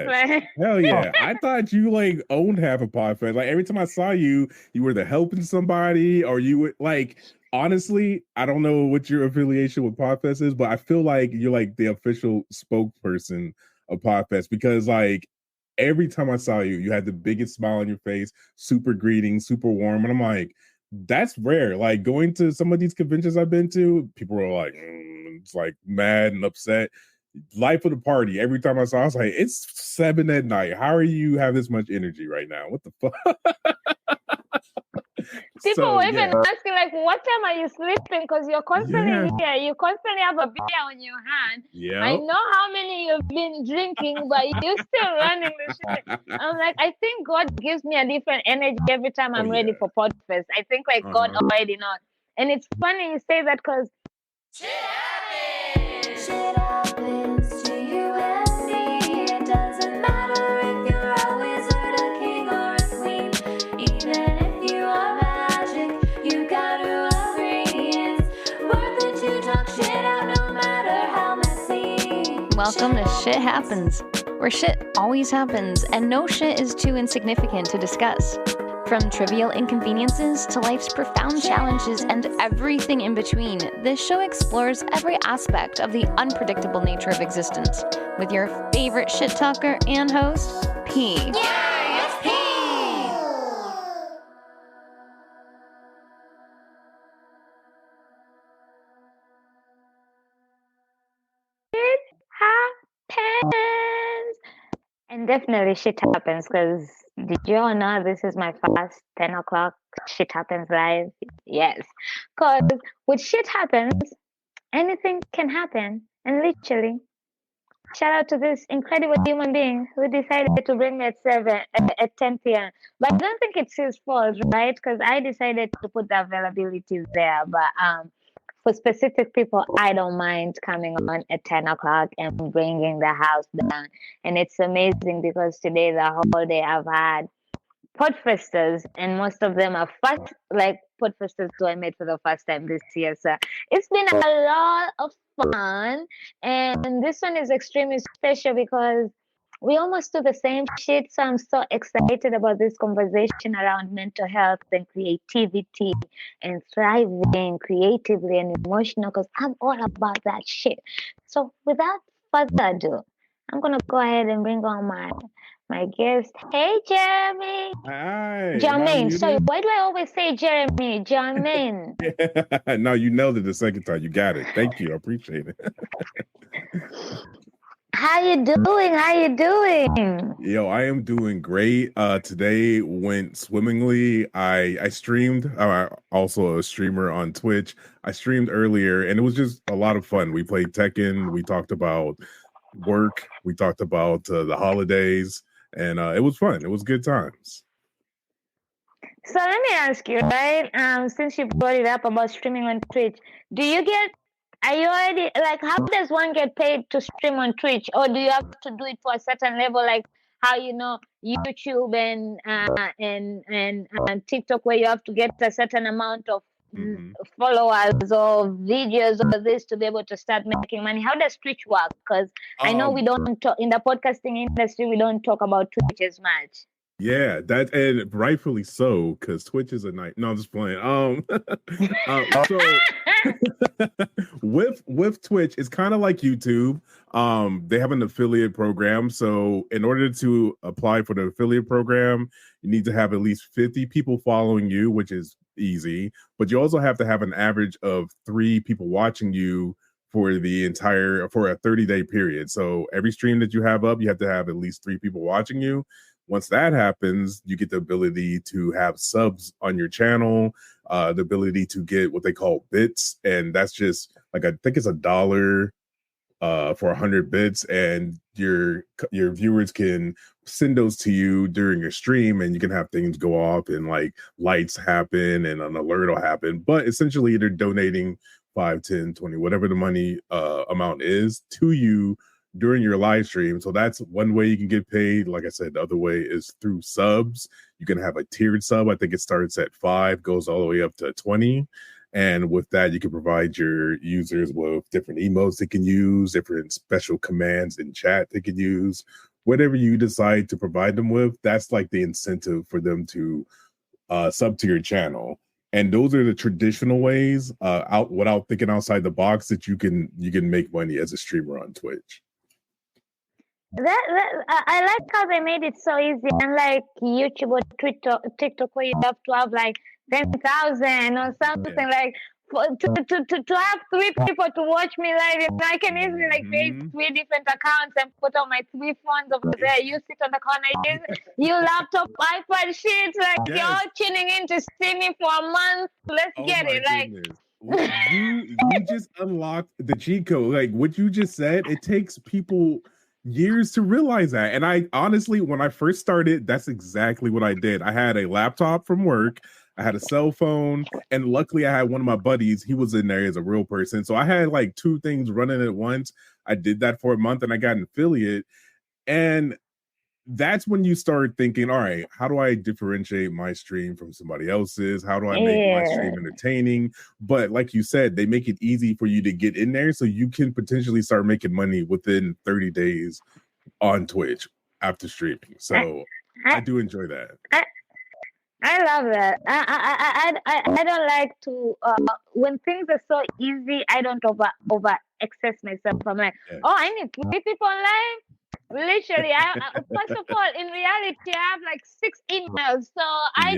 Podfest. Hell yeah. I thought you like owned half of Podfest. Like every time I saw you, you were either helping somebody or you would like honestly, I don't know what your affiliation with Podfest is, but I feel like you're like the official spokesperson of Podfest because like every time I saw you, you had the biggest smile on your face, super greeting, super warm. And I'm like, that's rare. Like going to some of these conventions I've been to, people were like, it's like mad and upset. Life of the party. Every time I saw, I was like, it's 7 at night. How are you have this much energy right now? What the fuck? People were even asking, like, what time are you sleeping? Because you're constantly here. You constantly have a beer on your hand. Yeah. I know how many you've been drinking, but you're still running the shit. I'm like, I think God gives me a different energy every time I'm ready for Podfest. I think, like, God already knows. And it's funny you say that because shit happens. Shit happens to you and me. It doesn't matter if you're always a king or a queen. Even if you are magic, you gotta agree. It's worth it to talk shit out no matter how messy. Welcome to Shit Happens, where shit always happens and no shit is too insignificant to discuss. From trivial inconveniences to life's profound challenges and everything in between, this show explores every aspect of the unpredictable nature of existence with your favorite shit talker and host, P. Yeah, it's P! It happens! And definitely shit happens because did you all know this is my first 10 o'clock shit happens live? Yes. Because with shit happens, anything can happen. And literally, shout out to this incredible human being who decided to bring me at 10 p.m. But I don't think it's his fault, right? Because I decided to put the availability there. But for specific people, I don't mind coming on at 10 o'clock and bringing the house down. And it's amazing because today, the whole day, I've had Podfesters, and most of them are Podfesters who I met for the first time this year. So it's been a lot of fun. And this one is extremely special because we almost do the same shit. So I'm so excited about this conversation around mental health and creativity and thriving creatively and emotional because I'm all about that shit. So without further ado, I'm going to go ahead and bring on my guest. Hey, Jeremy. Hi. Jermaine. Sorry, why do I always say Jeremy? Jermaine. No, you nailed it the second time. You got it. Thank you. I appreciate it. How you doing? Yo, I am doing great. Today went swimmingly. I streamed. I'm also a streamer on Twitch. I streamed earlier, and it was just a lot of fun. We played Tekken. We talked about work. We talked about the holidays, and it was fun. It was good times. So let me ask you, right? Since you brought it up about streaming on Twitch, are you already like? How does one get paid to stream on Twitch, or do you have to do it for a certain level, like how YouTube and TikTok, where you have to get a certain amount of followers or videos or this to be able to start making money? How does Twitch work? Because I know we don't talk in the podcasting industry. We don't talk about Twitch as much. Yeah, that and rightfully so, because Twitch is a night. No, I'm just playing. So with Twitch, it's kind of like YouTube. They have an affiliate program. So in order to apply for the affiliate program, you need to have at least 50 people following you, which is easy. But you also have to have an average of 3 people watching you for a 30-day period. So every stream that you have up, you have to have at least 3 people watching you. Once that happens, you get the ability to have subs on your channel, the ability to get what they call bits. And that's just like, I think it's $1 for 100 bits. And your viewers can send those to you during your stream, and you can have things go off and like lights happen and an alert will happen. But essentially they're donating 5, 10, 20, whatever the money amount is to you during your live stream. So that's one way you can get paid. Like I said, the other way is through subs. You can have a tiered sub. I think it starts at 5, goes all the way up to 20. And with that, you can provide your users with different emotes they can use, different special commands in chat they can use, whatever you decide to provide them with, that's like the incentive for them to sub to your channel. And those are the traditional ways, out without thinking outside the box, that you can make money as a streamer on Twitch. I like how they made it so easy, unlike YouTube or TikTok, where you have to have like 10,000 or something. Like to have 3 people to watch me live, I can easily like create 3 different accounts and put on my 3 phones over there. You sit on the corner, you laptop, iPad, shit. Like you're tuning in to see me for a month. Let's get it. Goodness. You just unlocked the cheat code. Like what you just said, it takes people years to realize that. And I honestly, when I first started, that's exactly what I did. I had a laptop from work, I had a cell phone, and luckily I had one of my buddies. He was in there as a real person. So I had like 2 things running at once. I did that for a month and I got an affiliate. And that's when you start thinking, all right, how do I differentiate my stream from somebody else's? How do I make my stream entertaining? But like you said, they make it easy for you to get in there so you can potentially start making money within 30 days on Twitch after streaming. So I do enjoy that. I love that. I don't like to when things are so easy, I don't over excess myself. I'm like, I need 3 people online. Literally, first of all, in reality, I have like 6 emails, so I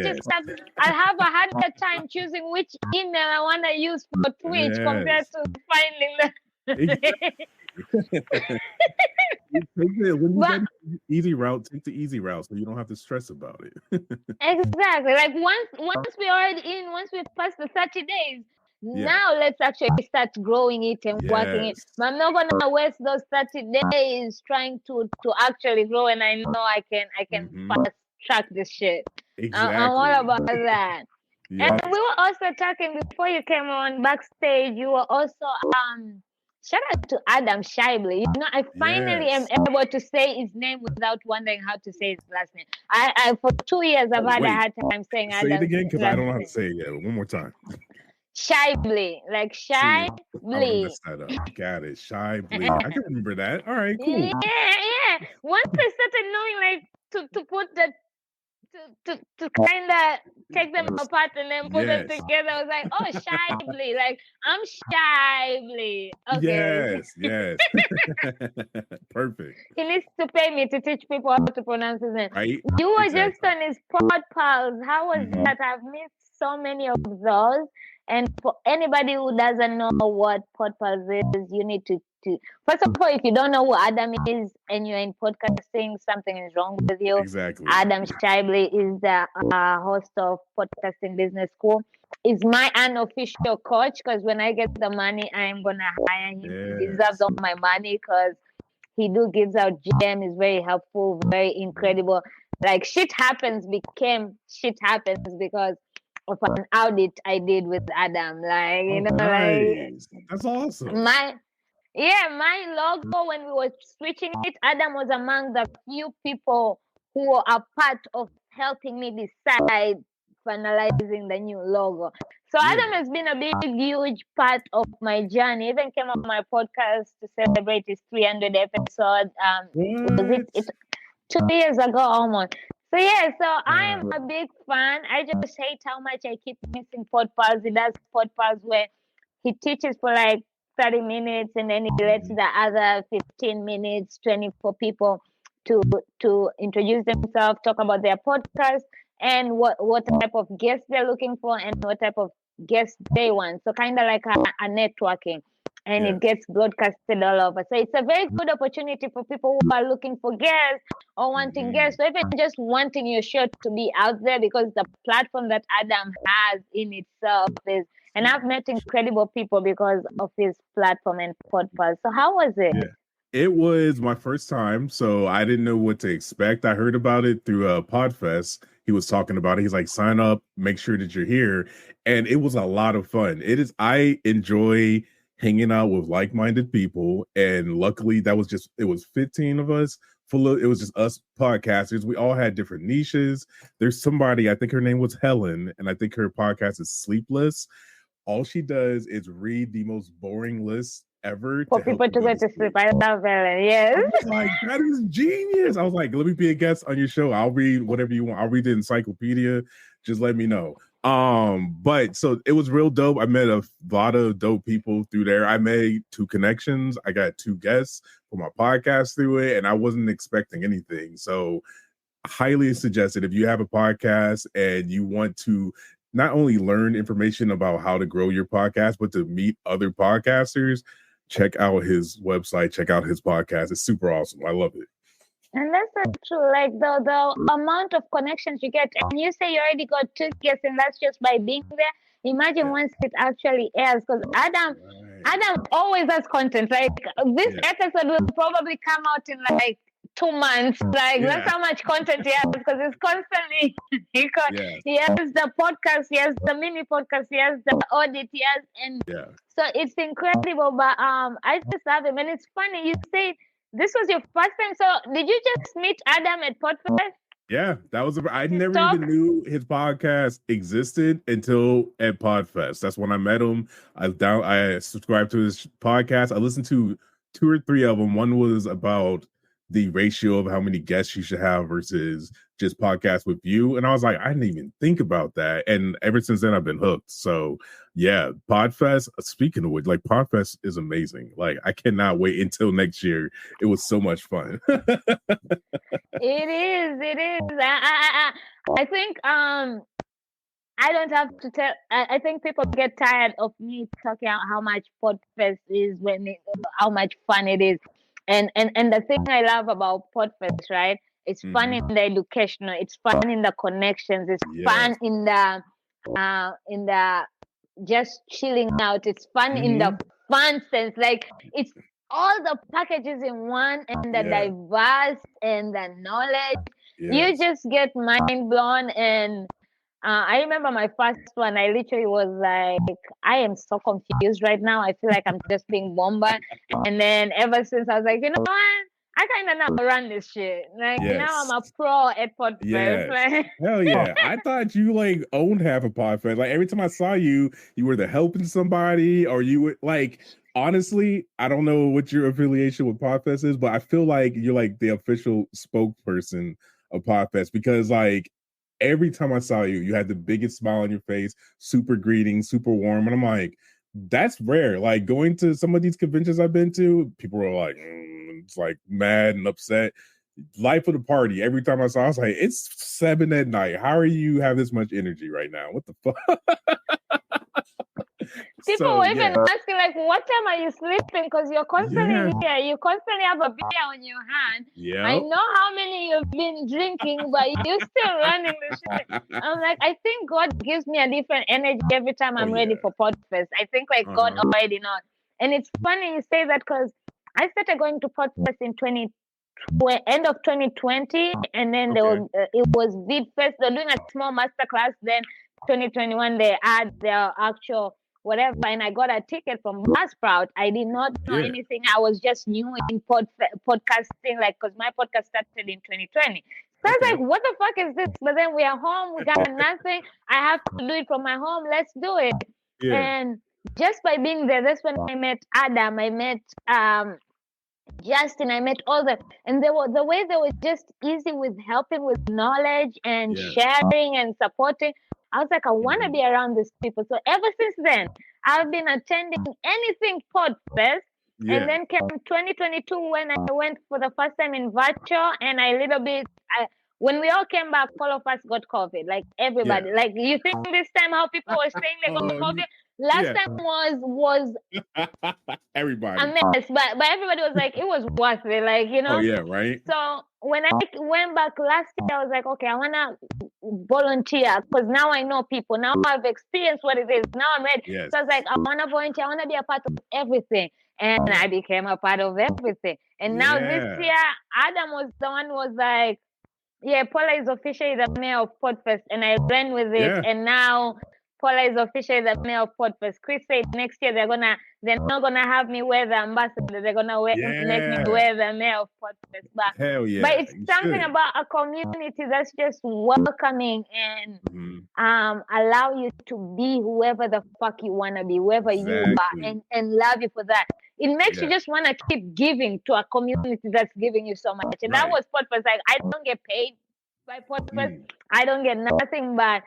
have a harder time choosing which email I want to use for Twitch compared to finding the. Easy route, take the easy route, so you don't have to stress about it. Exactly. Like once we're already in, once we pass the 30 days. Now let's actually start growing it and working it. But I'm not gonna waste those 30 days trying to actually grow, and I know I can fast track this shit. Exactly. I'm all about that. And we were also talking before you came on backstage. You were also shout out to Adam Schaeuble. You know, I finally am able to say his name without wondering how to say his last name. I for 2 years I've had a hard time saying Adam. Say it again, because I don't know how to say it yet. One more time. Schaeuble, like Schaeuble. I messed that up. Got it. Schaeuble. I can remember that. All right, cool. Yeah. Once I started knowing, like to put that, to kind of take them apart and then put them together, I was like, oh, Schaeuble. Like I'm Schaeuble. Okay. Yes. Perfect. He needs to pay me to teach people how to pronounce his name. Right? You were just on his Podpals. How was that? I've missed so many of those. And for anybody who doesn't know what Podpals is, you need to first of all, if you don't know who Adam is and you're in podcasting, something is wrong with you. Exactly. Adam Schaeuble is the host of Podcasting Business School. Is my unofficial coach, because when I get the money, I am gonna hire him. He deserves all my money because he gives out gems. Is very helpful, very incredible. Like shit happens because of an audit I did with Adam. Like, you know, nice. That's awesome. My logo, when we were switching it, Adam was among the few people who were a part of helping me decide finalizing the new logo. So Adam has been a big, huge part of my journey. Even came on my podcast to celebrate his 300 episode. It's 2 years ago almost. So I am a big fan. I just hate how much I keep missing Podpals. He does Podpals where he teaches for like 30 minutes and then he lets the other 15 minutes, 24 people to introduce themselves, talk about their podcast and what type of guests they're looking for and what type of guests they want. So kind of like a networking. And it gets broadcasted all over. So it's a very good opportunity for people who are looking for guests or wanting guests, or even just wanting your show to be out there, because the platform that Adam has in itself is, and I've met incredible people because of his platform and podcast. So how was it? It was my first time, so I didn't know what to expect. I heard about it through Podfest. He was talking about it. He's like, sign up, make sure that you're here. And it was a lot of fun. I enjoy hanging out with like-minded people, and luckily it was 15 of us. It was just us podcasters. We all had different niches. There's somebody, I think her name was Helen, and I think her podcast is Sleepless. All she does is read the most boring lists ever For to help people you to go to sleep. sleep. I love it. Yes. I was like, that is genius. I was like, let me be a guest on your show. I'll read whatever you want. I'll read the encyclopedia. Just let me know. But so it was real dope. I met a lot of dope people through there. I made 2 connections. I got 2 guests for my podcast through it, and I wasn't expecting anything. So highly suggested if you have a podcast and you want to not only learn information about how to grow your podcast, but to meet other podcasters, check out his website, check out his podcast. It's super awesome. I love it. And that's so true. Like the amount of connections you get, and you say you already got 2 guests, and that's just by being there. Imagine once it actually airs, because Adam always has content. Like this episode will probably come out in like 2 months. Like that's how much content he has, because it's constantly he has the podcast, he has the mini podcast, he has the audit, he has, and so it's incredible. But I just love him, and it's funny you say this was your first time. So did you just meet Adam at Podfest? Yeah, that was. I never even knew his podcast existed until at Podfest. That's when I met him. I subscribed to his podcast. I listened to 2 or 3 of them. One was about the ratio of how many guests you should have versus just podcast with you. And I was like, I didn't even think about that. And ever since then, I've been hooked. So yeah, Podfest, speaking of which, like Podfest is amazing. Like I cannot wait until next year. It was so much fun. It is. I think I don't have to tell. I think people get tired of me talking about how much Podfest is how much fun it is. And the thing I love about Podfest, right? It's fun in the educational. It's fun in the connections. It's fun in the just chilling out. It's fun in the fun sense. Like it's all the packages in one, and the diverse and the knowledge. You just get mind blown. And I remember my first one. I literally was like, I am so confused right now. I feel like I'm just being bombarded. And then ever since, I was like, you know what? I kind of now run this shit. Like now I'm a pro at Podfest. Yes. Hell yeah. I thought you like owned half of Podfest. Like every time I saw you, you were either helping somebody or you would like, honestly, I don't know what your affiliation with Podfest is, but I feel like you're like the official spokesperson of Podfest, because like every time I saw you, you had the biggest smile on your face, super greeting, super warm. And I'm like, that's rare. Like going to some of these conventions I've been to, people were like, it's like mad and upset. Life of the party. Every time I saw, I was like, it's 7 at night. How are you have this much energy right now? What the fuck? People were even asking, like, what time are you sleeping? Because you're constantly here. You constantly have a beer on your hand. I know how many you've been drinking, but you're still running the shit. I'm like, I think God gives me a different energy every time I'm ready for Podfest. I think like God already knows. And it's funny you say that, because I started going to Podfest in end of 2020, and then there was it was VidFest. They're doing a small masterclass. Then 2021 they add their actual whatever, and I got a ticket from Buzzsprout. I did not know anything. I was just new in podcasting, like, because my podcast started in 2020. So I was like, what the fuck is this? But then we are home, we got nothing. I have to do it from my home. Let's do it. And just by being there, that's when I met Adam. I met Justin. I met all them, and they were the way they were just easy with helping with knowledge and sharing and supporting. I was like, I want to be around these people. So ever since then, I've been attending anything Podfest. And then came 2022 when I went for the first time in virtual, and when we all came back, all of us got COVID. Like everybody. Like you think this time how people were saying they got COVID? Last time was everybody a mess, but everybody was like, it was worth it, like, you know. Oh yeah, right. So when I went back last year, I was like, okay, I wanna volunteer, because now I know people. Now I've experienced what it is. Now I'm ready. So I was like, I wanna volunteer. I wanna be a part of everything, and I became a part of everything. And now this year, Adam was the one who was like, yeah, Paula is officially the mayor of Podfest, and I ran with it, and now Paula is officially the mayor of Podfest. Chris said next year they're not gonna have me wear the ambassador. They're gonna make me wear the mayor of Podfest. But it's something about a community that's just welcoming and allow you to be whoever the fuck you wanna be, whoever you are, and love you for that. it makes you just want to keep giving to a community that's giving you so much. And that was Podfest. Like, I don't get paid by Podfest. I don't get nothing, but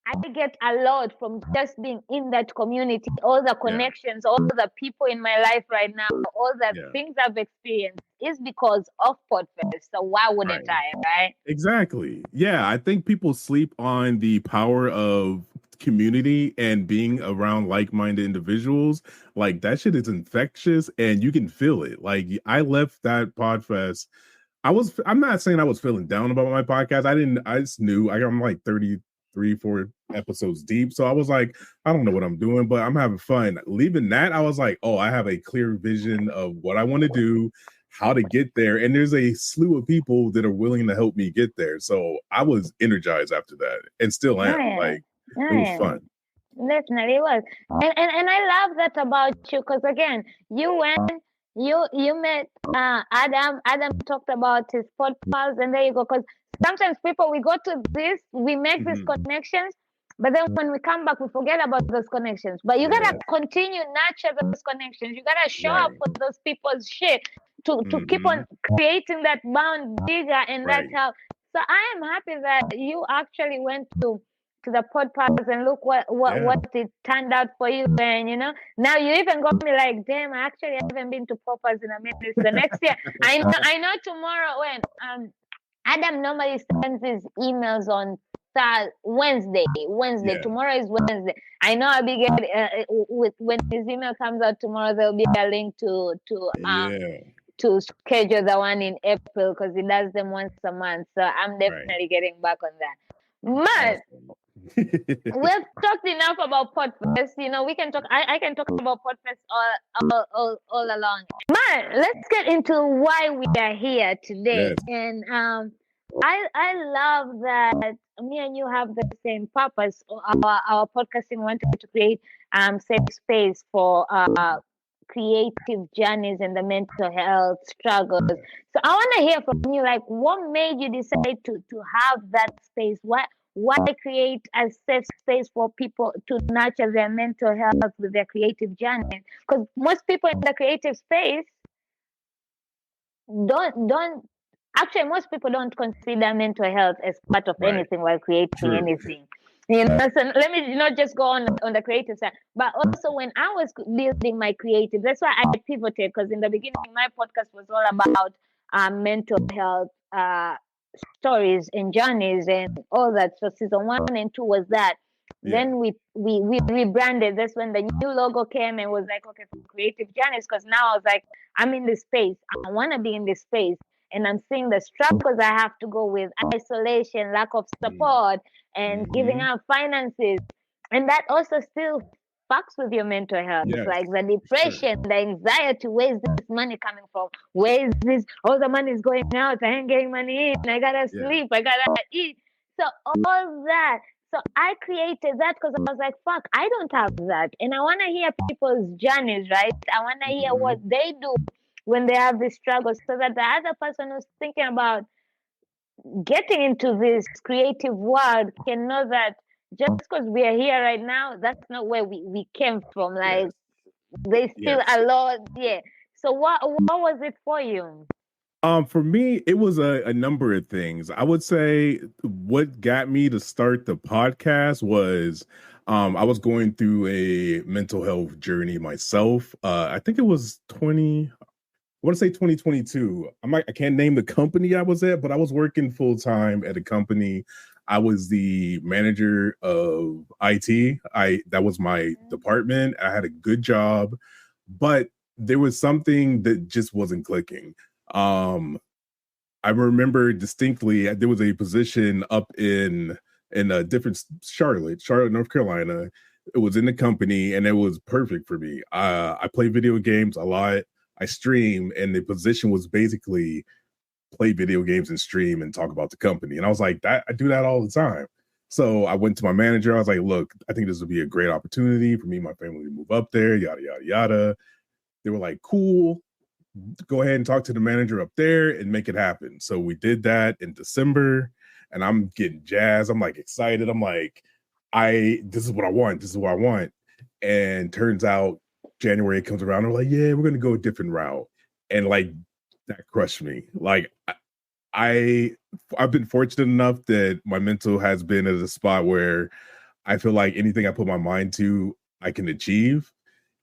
I get a lot from just being in that community, all the connections, all the people in my life right now, all the things I've experienced is because of Podfest. So why wouldn't I, right? Exactly. Yeah, I think people sleep on the power of community and being around like-minded individuals. Like, that shit is infectious and you can feel it. Like, I left that Podfest. I'm not saying I was feeling down about my podcast. I just knew I'm like 4 episodes deep. So I was like, I don't know what I'm doing, but I'm having fun. Leaving that, I was like, oh, I have a clear vision of what I want to do, how to get there. And there's a slew of people that are willing to help me get there. So I was energized after that and still am. Like, it was fun. Definitely it was. And I love that about you, because again, you went, you met Adam. Adam talked about his podcast, and there you go. Because sometimes people, we go to this, we make these connections, but then when we come back, we forget about those connections. But you gotta continue nurture those connections. You gotta show up for those people's shit to keep on creating that bond bigger, and that's how. So I am happy that you actually went to the podcast and look what it turned out for you. And now you even got me like, damn, I actually haven't been to Poppers in a minute. So next year, I know tomorrow when Adam normally sends his emails on Wednesday. Tomorrow is Wednesday. I know I'll be getting when his email comes out tomorrow, there'll be a link to schedule the one in April, because he does them once a month. So I'm definitely getting back on that. But we've talked enough about Podfest. We can talk. I can talk about Podfest all along. But let's get into why we are here today. And I love that me and you have the same purpose. Our podcasting wanted to create safe space for creative journeys and the mental health struggles. So I want to hear from you, like, what made you decide to have that space? Why create a safe space for people to nurture their mental health with their creative journey? Because most people in the creative space most people don't consider mental health as part of anything while creating anything. So let me not just go on the creative side, but also when I was building my creative, that's why I pivoted, because in the beginning my podcast was all about mental health stories and journeys and all that. So season 1 and 2 was that. Then we rebranded. That's when the new logo came and was like, okay, for creative journeys, because now I was like, I'm in this space. I want to be in this space. And I'm seeing the struggles I have to go with: isolation, lack of support, and giving out finances. And that also still fucks with your mental health. Like the depression, the anxiety. Where's this money coming from? Where's this? All the money is going out. I ain't getting money in. I gotta sleep. I gotta eat. So all that. So I created that because I was like, fuck, I don't have that. And I want to hear people's journeys, right? I want to hear what they do when they have these struggles, so that the other person who's thinking about getting into this creative world can know that just because we are here right now, that's not where we came from. Like, there's still a lot. So what was it for you? For me, it was a number of things. I would say what got me to start the podcast was I was going through a mental health journey myself. I think it was 2022. I can't name the company I was at, but I was working full time at a company. I was the manager of IT. That was my department. I had a good job, but there was something that just wasn't clicking. I remember distinctly there was a position up in a different Charlotte, North Carolina. It was in the company and it was perfect for me. I play video games a lot. I stream, and the position was basically play video games and stream and talk about the company. And I was like, I do that all the time. So I went to my manager. I was like, look, I think this would be a great opportunity for me and my family to move up there, yada, yada, yada. They were like, cool, go ahead and talk to the manager up there and make it happen. So we did that in December, and I'm getting jazzed. I'm like excited. I'm like, this is what I want. This is what I want. And turns out January comes around, I'm like, yeah, we're gonna go a different route. And like that crushed me. Like I've been fortunate enough that my mental has been at a spot where I feel like anything I put my mind to, I can achieve.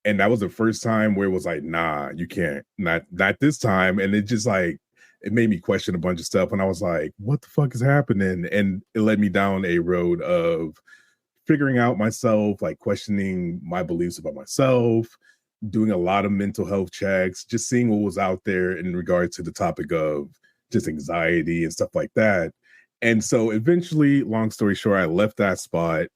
And that was the first time where it was like, nah, you can't, not this time. And it just like it made me question a bunch of stuff. And I was like, what the fuck is happening? And it led me down a road of figuring out myself, like questioning my beliefs about myself, doing a lot of mental health checks, just seeing what was out there in regard to the topic of just anxiety and stuff like that. And so eventually, long story short, I left that spot.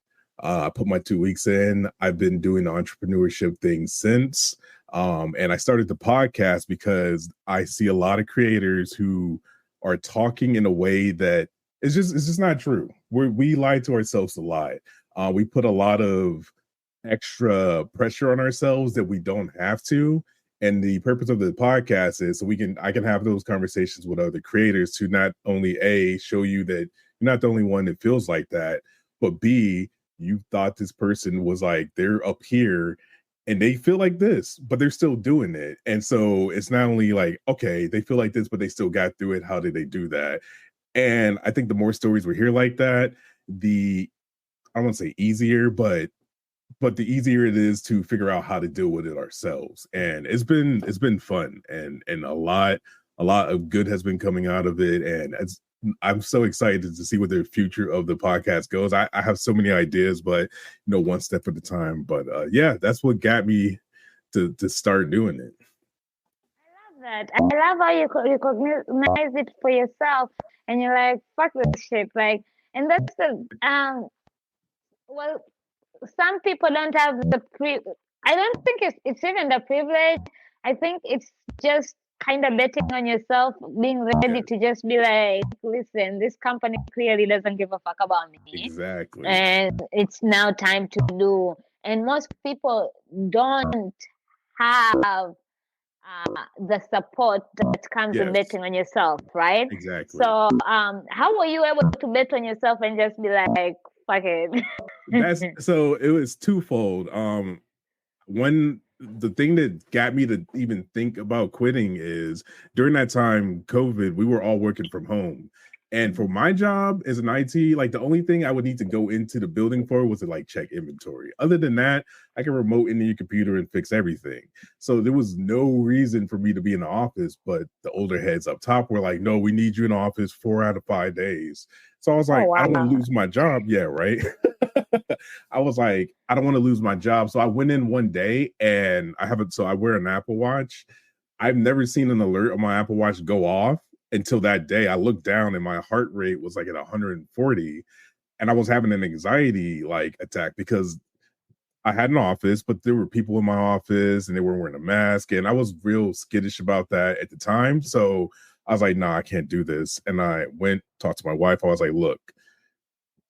I put my 2 weeks in. I've been doing the entrepreneurship thing since. And I started the podcast because I see a lot of creators who are talking in a way that it's just not true. We lie to ourselves a lot. We put a lot of extra pressure on ourselves that we don't have to. And the purpose of the podcast is so I can have those conversations with other creators to not only A, show you that you're not the only one that feels like that, but B, you thought this person was like they're up here and they feel like this, but they're still doing it. And so it's not only like, okay, they feel like this, but they still got through it. How did they do that? And I think the more stories we hear like that, I won't say easier, but the easier it is to figure out how to deal with it ourselves. And it's been fun and a lot of good has been coming out of it. And I'm so excited to see what the future of the podcast goes. I have so many ideas, but one step at a time. But yeah, that's what got me to start doing it. That. I love how you recognize it for yourself, and you're like, "Fuck this shit!" Like, and that's the well, some people don't have the I don't think it's even the privilege. I think it's just kind of betting on yourself, being ready to just be like, listen, this company clearly doesn't give a fuck about me. Exactly. And it's now time to do. And most people don't have the support that comes in betting on yourself, right? Exactly. So how were you able to bet on yourself and just be like, fuck it? So it was twofold. The thing that got me to even think about quitting is during that time, COVID, we were all working from home. And for my job as an IT, like the only thing I would need to go into the building for was to like check inventory. Other than that, I can remote into your computer and fix everything. So there was no reason for me to be in the office, but the older heads up top were like, no, we need you in the office 4 out of 5 days. So I was like, I don't want to lose my job. Yeah, right. I was like, I don't want to lose my job. So I went in one day and I wear an Apple Watch. I've never seen an alert on my Apple Watch go off until that day. I looked down and my heart rate was like at 140 and I was having an anxiety like attack because I had an office, but there were people in my office and they weren't wearing a mask. And I was real skittish about that at the time. So I was like, nah, I can't do this. And I went, talked to my wife. I was like, look,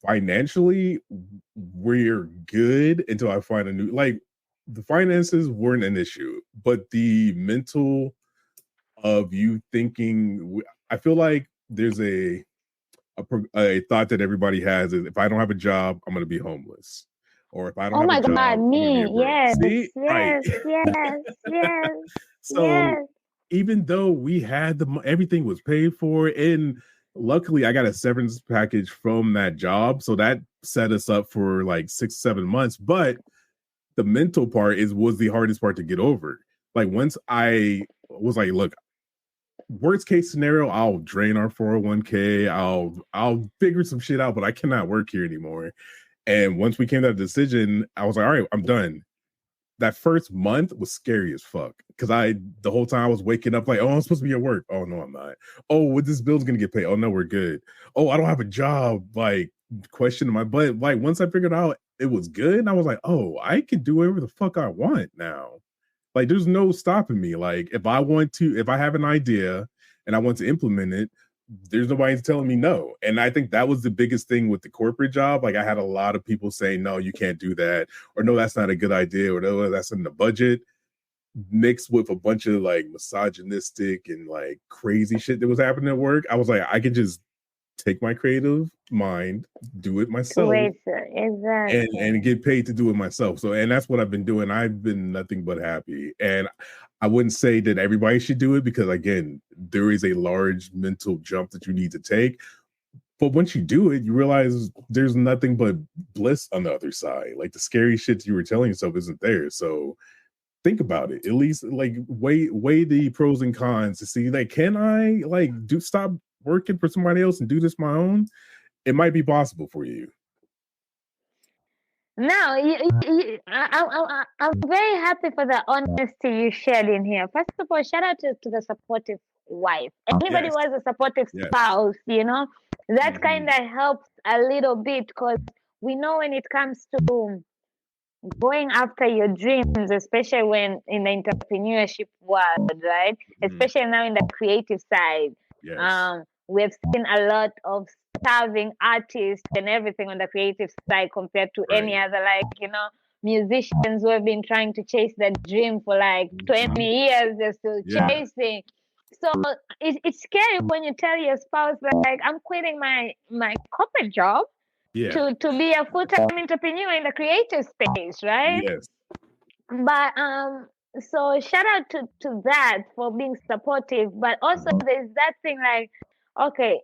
financially, we're good until I find a new, like the finances weren't an issue, but the mental of you thinking, I feel like there's a thought that everybody has is if I don't have a job, I'm going to be homeless. Or if I don't have a job, I'm going to be broke. Yes, See? Yes, right. yes. So even though we had everything was paid for, and luckily I got a severance package from that job, so that set us up for like 6-7 months. But the mental part was the hardest part to get over. Like once I was like, look, worst case scenario, I'll drain our 401k. I'll figure some shit out, but I cannot work here anymore. And once we came to that decision, I was like, all right, I'm done. That first month was scary as fuck because the whole time I was waking up like, oh, I'm supposed to be at work. Oh no, I'm not. Oh, what this bill's gonna get paid? Oh no, we're good. Oh, I don't have a job. Like questioning my butt. Like once I figured out it was good, I was like, oh, I can do whatever the fuck I want now. Like there's no stopping me. Like if I have an idea and I want to implement it, there's nobody telling me no. And I think that was the biggest thing with the corporate job. Like I had a lot of people saying, no, you can't do that, or no, that's not a good idea, or no, that's in the budget, mixed with a bunch of like misogynistic and like crazy shit that was happening at work. I was like, I could just take my creative mind do it myself Exactly. and get paid to do it myself. So, and that's what I've been doing. I've been nothing but happy. And I wouldn't say that everybody should do it because, again, there is a large mental jump that you need to take. But once you do it, you realize there's nothing but bliss on the other side. Like the scary shit you were telling yourself isn't there. So think about it. At least like weigh the pros and cons to see, like, can I like stop working for somebody else and do this my own? It might be possible for you. Now, I'm very happy for the honesty you shared in here. First of all, shout out to the supportive wife. Anybody Yes. who has a supportive Yes. spouse, that Mhm. kind of helps a little bit, because we know when it comes to going after your dreams, especially when in the entrepreneurship world, right? Mhm. Especially now in the creative side. Yes. We've seen a lot of starving artists and everything on the creative side compared to any Right. other, musicians who have been trying to chase that dream for like 20 Mhm. years. They're still Yeah. chasing. So it's scary when you tell your spouse, like, I'm quitting my corporate job Yeah. to be a full-time entrepreneur in the creative space, right? Yes. But so shout out to that for being supportive. But also Mhm. there's that thing, like, okay,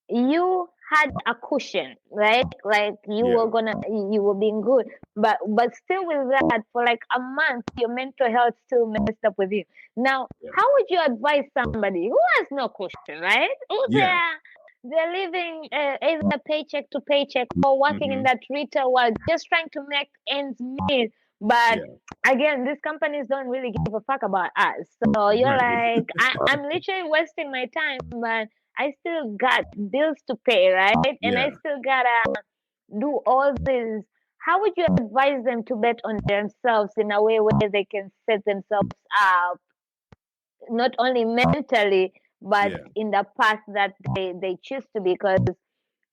you had a cushion, right? Like Yeah. you were being good, but still with that, for like a month, your mental health still messed up with you. Now, Yeah. how would you advise somebody who has no cushion, right? Who Yeah. they're living either paycheck to paycheck or working in Mhm. that retail world, just trying to make ends meet. But Yeah. again, these companies don't really give a fuck about us. So you're Right. like, I'm literally wasting my time, but I still got bills to pay, right? And I Yeah. still gotta do all this. How would you advise them to bet on themselves in a way where they can set themselves up, not only mentally, but Yeah. in the path that they choose to be? Because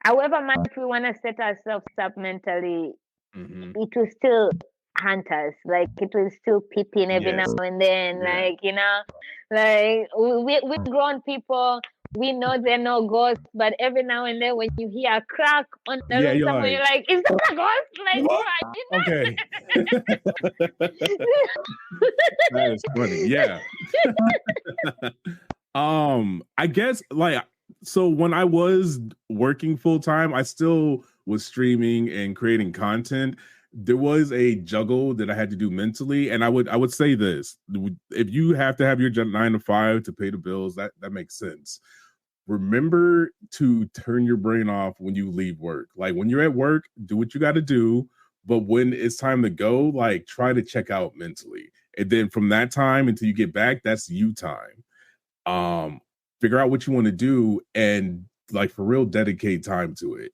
however much we want to set ourselves up mentally, Mhm. it will still hunt us. Like it will still peep in every now Yes. and then. Yeah. Like we grown people, we know they're no ghosts, but every now and then when you hear a crack on the Yeah. roof You're somewhere, you're like, like, is that a ghost? Like, bro, what? Okay. That is funny. Yeah. I guess like so when I was working full time, I still was streaming and creating content. There was a juggle that I had to do mentally, and I would say this: if you have to have your 9 to 5 to pay the bills, that makes sense. Remember to turn your brain off when you leave work. Like when you're at work, do what you got to do, but when it's time to go, like try to check out mentally. And then from that time until you get back, that's you time. um Figure out what you want to do and like for real dedicate time to it.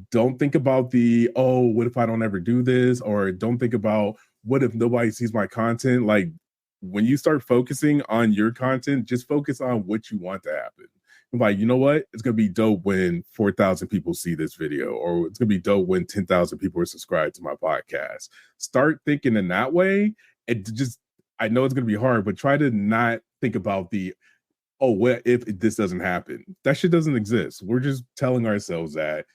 Don't think about the, oh, what if I don't ever do this, or don't think about what if nobody sees my content. Like when you start focusing on your content, just focus on what you want to happen. Like, you know what, it's gonna be dope when 4,000 people see this video, or it's gonna be dope when 10,000 people are subscribed to my podcast. Start thinking in that way. And just, I know it's gonna be hard, but try to not think about the, oh, what if this doesn't happen? That shit doesn't exist. We're just telling ourselves that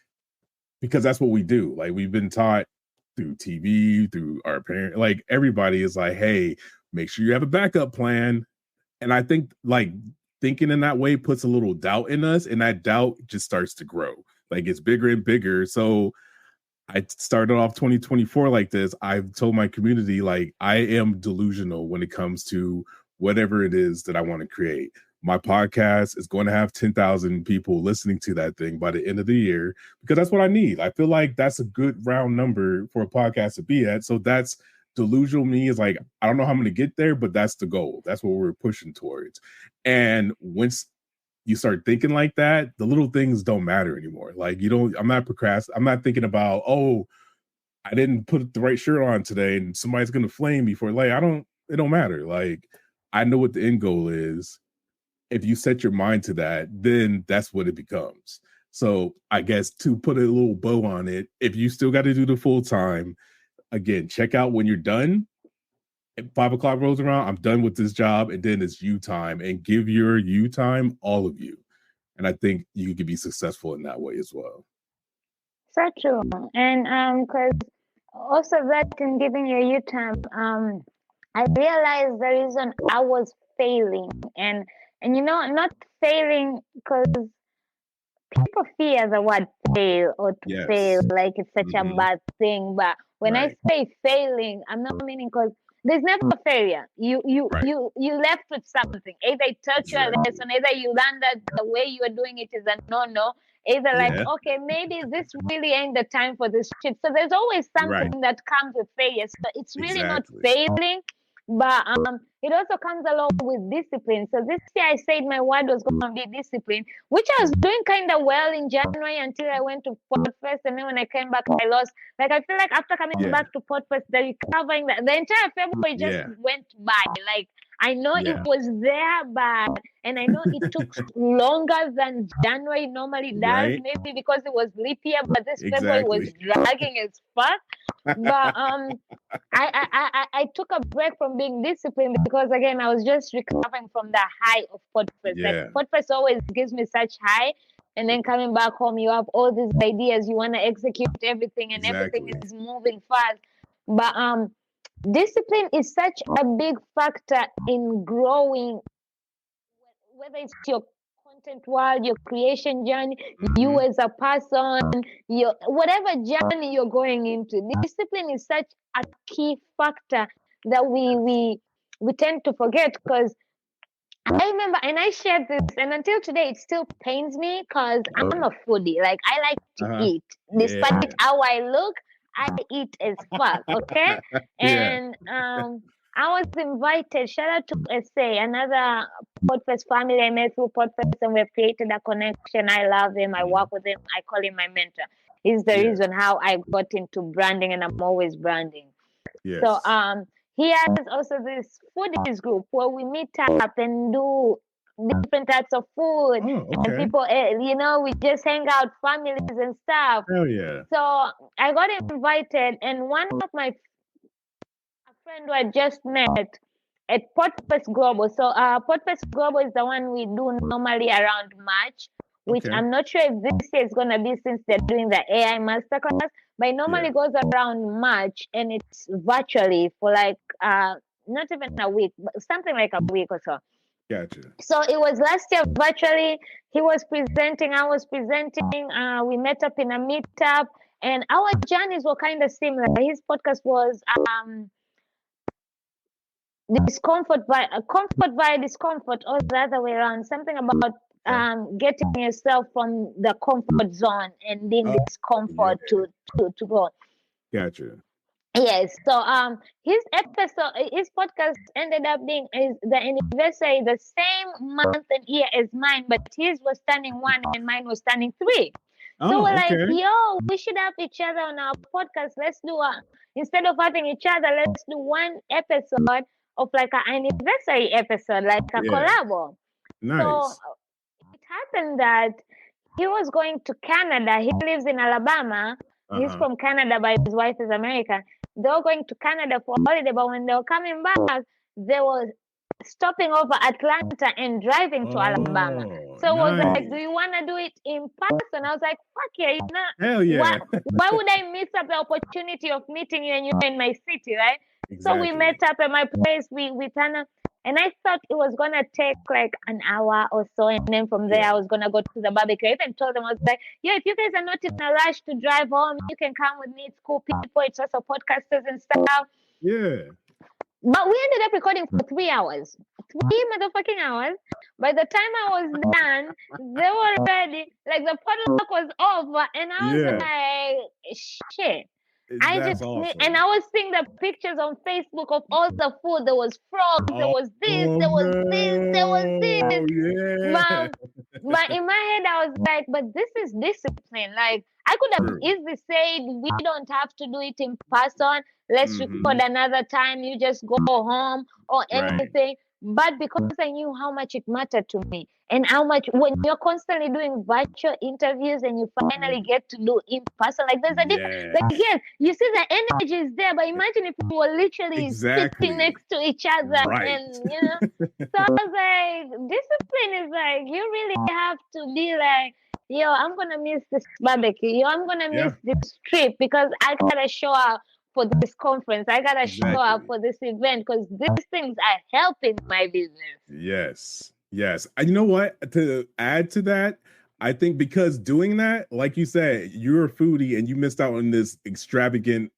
because that's what we do. Like we've been taught through TV, through our parents, like everybody is like, hey, make sure you have a backup plan. And I think like thinking in that way puts a little doubt in us, and that doubt just starts to grow. Like it's bigger and bigger. So I started off 2024 like this. I've told my community, like, I am delusional when it comes to whatever it is that I want to create. My podcast is going to have 10,000 people listening to that thing by the end of the year because that's what I need. I feel like that's a good round number for a podcast to be at. So that's delusional. Me is like, I don't know how I'm going to get there, but that's the goal. That's what we're pushing towards. And once you start thinking like that, the little things don't matter anymore. Like you don't, I'm not thinking about, oh, I didn't put the right shirt on today and somebody's gonna flame me for, like, it don't matter. Like I know what the end goal is. If you set your mind to that, then that's what it becomes. So I guess to put a little bow on it, if you still got to do the full time, again, check out when you're done. At 5 o'clock rolls around, I'm done with this job, and then it's you time, and give your you time all of you. And I think you could be successful in that way as well. So true. And because also that in giving your U time, I realized the reason I was failing, and not failing because people fear the word fail or to fail Yes. like it's such a bad thing. But when I Right. say failing, I'm not meaning because there's never a failure. Right. You left with something. Either it taught you a Exactly. lesson, either you learned that the way you are doing it is a no. Either like, Yeah. okay, maybe this really ain't the time for this shit. So there's always Right. something that comes with failure. So it's really not Exactly. failing, but it also comes along with discipline. So this year I said my word was going to be discipline, which I was doing kind of well in January until I went to Podfest, and then when I came back, I lost. Like I feel like after coming Yeah. back to Podfest, the recovering, the entire February just Yeah. went by. Like I know it Yeah. was there, but and I know it took longer than January normally does, Right. maybe because it was leap year, but this February was Exactly. dragging as fuck. But I took a break from being disciplined because again I was just recovering from the high of Podfest. Like Yeah. Podfest always gives me such high, and then coming back home, you have all these ideas, you want to execute everything, and everything Exactly. is moving fast. But discipline is such a big factor in growing, whether it's your content world, your creation journey, you as a person, your whatever journey you're going into. Discipline is such a key factor that we tend to forget because I remember, and I shared this, and until today, it still pains me because I'm a foodie. Like, I like to eat. Yeah. Despite how I look, I eat as fuck, okay? Yeah. And I was invited, shout out to SA, another Podfest family I met through Podfest, and we've created a connection. I love him. I work with him. I call him my mentor. He's the Yeah. reason how I got into branding, and I'm always branding. Yes. So he has also this foodies group where we meet up and do different types of food, Oh, and okay. people, we just hang out, families and stuff. Hell yeah. So I got invited, and one of my a friend who I just met at Podfest Global. So Podfest Global is the one we do normally around March, which Okay. I'm not sure if this year is gonna be since they're doing the AI masterclass, but it normally goes around March, and it's virtually for like not even a week, but something like a week or so. Gotcha. So it was last year virtually. He was presenting, I was presenting. We met up in a meetup, and our journeys were kind of similar. His podcast was discomfort by discomfort, or the other way around. Something about getting yourself from the comfort zone and in discomfort to go. Gotcha. Yes. So his podcast ended up being the anniversary the same month and year as mine, but his was turning 1 and mine was turning 3. So we're like, yo, we should have each other on our podcast. Let's do instead of having each other, let's do one episode of like an anniversary episode, like a collabo. Nice. So it happened that he was going to Canada. He lives in Alabama. He's from Canada, but his wife is American. They were going to Canada for a holiday, but when they were coming back, they were stopping over Atlanta and driving to Alabama. So it was like, do you want to do it in person? I was like, fuck yeah, you know. Hell yeah. Why would I miss up the opportunity of meeting you and you're in my city, right? Exactly. So we met up at my place. We turned up, and I thought it was gonna take like an hour or so, and then from there I was gonna go to the barbecue. I even told them, I was like, yeah, if you guys are not in a rush to drive home, you can come with me. It's cool people. It's also podcasters and stuff. Yeah. But we ended up recording for 3 hours. 3 motherfucking hours. By the time I was done, they were ready. Like the potluck was over, and I was like, shit. Awesome. And I was seeing the pictures on Facebook of all the food. There was frogs, there was this, there was this, there was this. Yeah. But in my head, I was like, but this is discipline. Like, I could have easily said, we don't have to do it in person. Let's record another time. You just go home or anything. But because I knew how much it mattered to me, and how much when you're constantly doing virtual interviews and you finally get to do in person, like there's a difference. Like, yes, you see the energy is there, but imagine if we were literally sitting next to each other, and So I was like, discipline is like, you really have to be like, yo, I'm gonna miss this barbecue. Yo, I'm gonna miss Yeah, this trip because I gotta show up for this conference. I gotta show up exactly. for this event because these things are helping my business. Yes. Yes. And you know what? To add to that, I think because doing that, like you said, you're a foodie and you missed out on this extravagant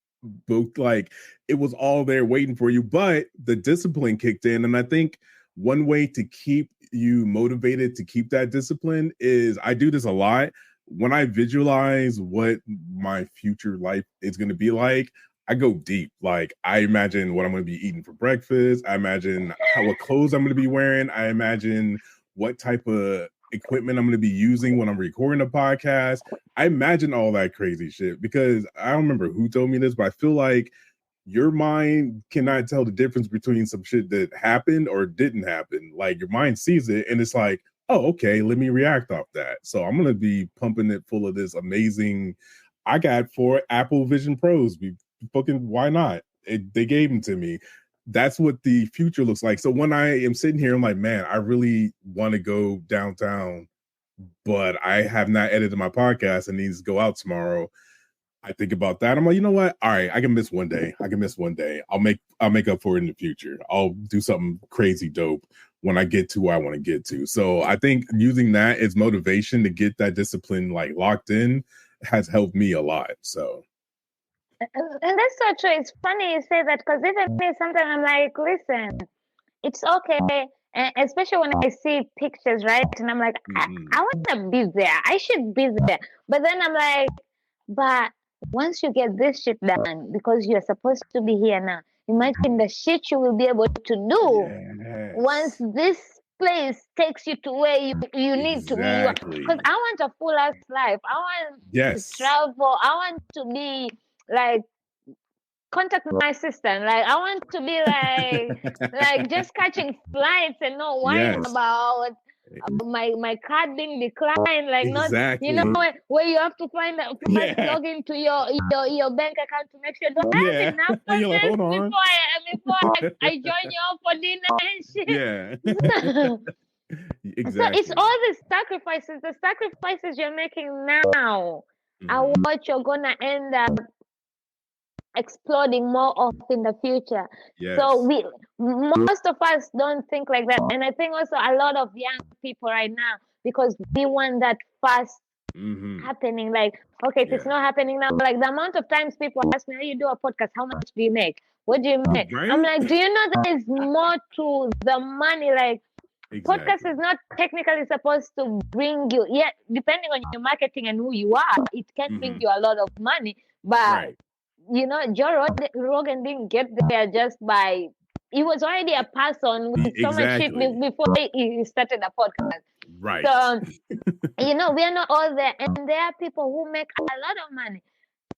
book. Like it was all there waiting for you, but the discipline kicked in. And I think one way to keep you motivated to keep that discipline is I do this a lot. When I visualize what my future life is going to be like, I go deep. Like I imagine what I'm going to be eating for breakfast. I imagine what clothes I'm going to be wearing. I imagine what type of equipment I'm going to be using when I'm recording a podcast. I imagine all that crazy shit because I don't remember who told me this, but I feel like your mind cannot tell the difference between some shit that happened or didn't happen. Like your mind sees it and it's like, oh, okay, let me react off that. So I'm going to be pumping it full of this amazing. I got 4 Apple Vision Pros. Fucking why not? They gave them to me. That's what the future looks like. So when I am sitting here, I'm like, man, I really want to go downtown, but I have not edited my podcast and needs to go out tomorrow. I think about that. I'm like, you know what? All right, I can miss one day. I can miss one day. I'll make up for it in the future. I'll do something crazy dope when I get to where I want to get to. So I think using that as motivation to get that discipline like locked in has helped me a lot. So And that's so true. It's funny you say that because even me, sometimes I'm like, listen, it's okay. And especially when I see pictures, right? And I'm like, I want to be there. I should be there. But then I'm like, but once you get this shit done, because you're supposed to be here now, imagine the shit you will be able to do once this place takes you to where you need to be. Because I want a full ass life. I want to travel. I want to be like contact my assistant. Like I want to be like just catching flights and not worrying about my card being declined. Like not you know where you have to find log into your bank account to make sure do I have enough for this before I join you up for dinner and shit. Yeah. Exactly. So it's all the sacrifices you're making now are what you're gonna end up exploding more of in the future. So most of us don't think like that. And I think also a lot of young people right now, because we want that fast happening. Like, okay, if it's not happening now, like the amount of times people ask me, how you do a podcast, how much do you make? What do you make? Right? I'm like, do you know there's more to the money? Like podcast is not technically supposed to bring you, depending on your marketing and who you are, it can bring you a lot of money. But you know, Joe Rogan didn't get there just by, he was already a person with so much shit before he started a podcast. Right. So, you know, we are not all there. And there are people who make a lot of money,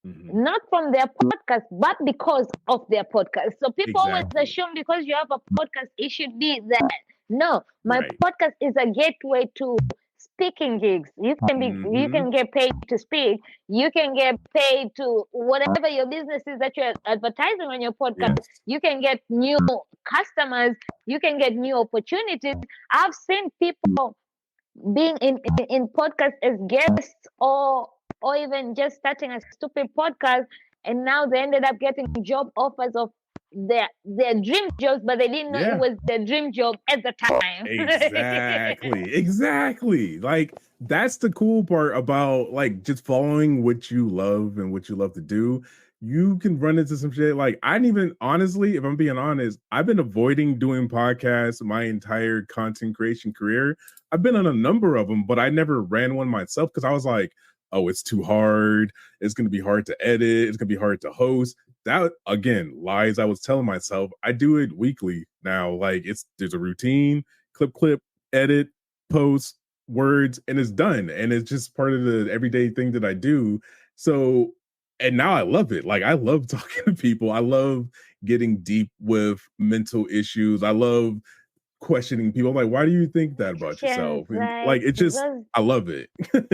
not from their podcast, but because of their podcast. So people always assume because you have a podcast, it should be that. No, my podcast is a gateway to speaking gigs. You can get paid to speak. You can get paid to whatever your business is that you're advertising on your podcast. You can get new customers. You can get new opportunities. I've seen people being in podcasts as guests or even just starting a stupid podcast, and now they ended up getting job offers of their dream jobs, but they didn't know it was their dream job at the time. Exactly. Like that's the cool part about like just following what you love and what you love to do. You can run into some shit. Like I didn't even, honestly, if I'm being honest, I've been avoiding doing podcasts my entire content creation career. I've been on a number of them, but I never ran one myself because I was like, oh, it's too hard. It's going to be hard to edit. It's going to be hard to host. That, again, lies I was telling myself. I do it weekly now. Like there's a routine, clip, edit, post, words, and it's done. And it's just part of the everyday thing that I do. So, and now I love it. Like I love talking to people. I love getting deep with mental issues. I love questioning people. I'm like, why do you think that about yourself? And like it's just I love it. Those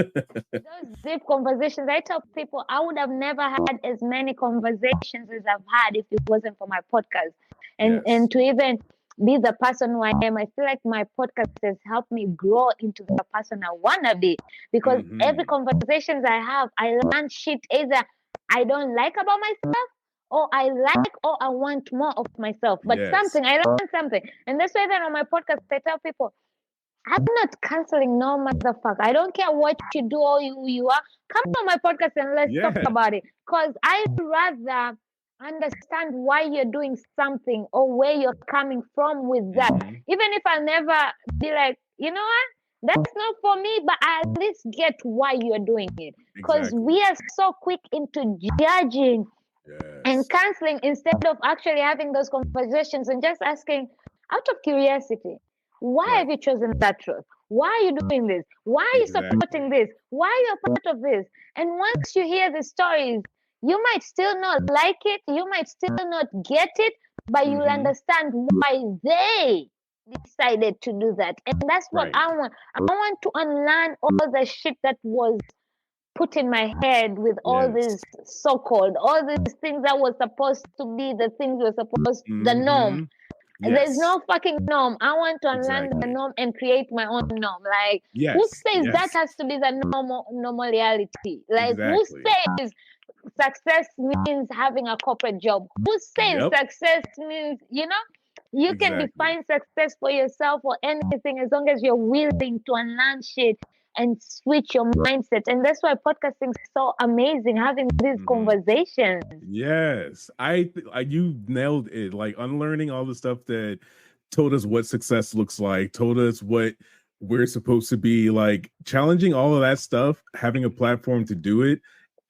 deep conversations, I tell people I would have never had as many conversations as I've had if it wasn't for my podcast. And to even be the person who I am. I feel like my podcast has helped me grow into the person I want to be, because every conversations I have, I learn shit either I don't like about myself, or I like, or I want more of myself. But something, I learned something. And that's why then on my podcast, I tell people, I'm not canceling no motherfucker. I don't care what you do or who you are. Come on my podcast and let's talk about it. Because I'd rather understand why you're doing something or where you're coming from with that. Even if I'll never be like, you know what? That's not for me, but I at least get why you're doing it. Because we are so quick into judging and canceling instead of actually having those conversations and just asking out of curiosity. Why have you chosen that truth? Why are you doing this? Why are you supporting this? Why are you a part of this? And once you hear the stories, you might still not like it, you might still not get it, but you'll understand why they decided to do that. And that's what I want. I want to unlearn all the shit that was put in my head with all these so-called, all these things that were supposed to be the things were supposed, the norm. There's no fucking norm. I want to unlearn the norm and create my own norm. Like, who says that has to be the normal reality? Like, who says success means having a corporate job? Who says success means, you can define success for yourself or anything as long as you're willing to unlearn shit and switch your mindset. And that's why podcasting is so amazing, having these conversations. Yes, you nailed it. Like, unlearning all the stuff that told us what success looks like, told us what we're supposed to be, like challenging all of that stuff, having a platform to do it,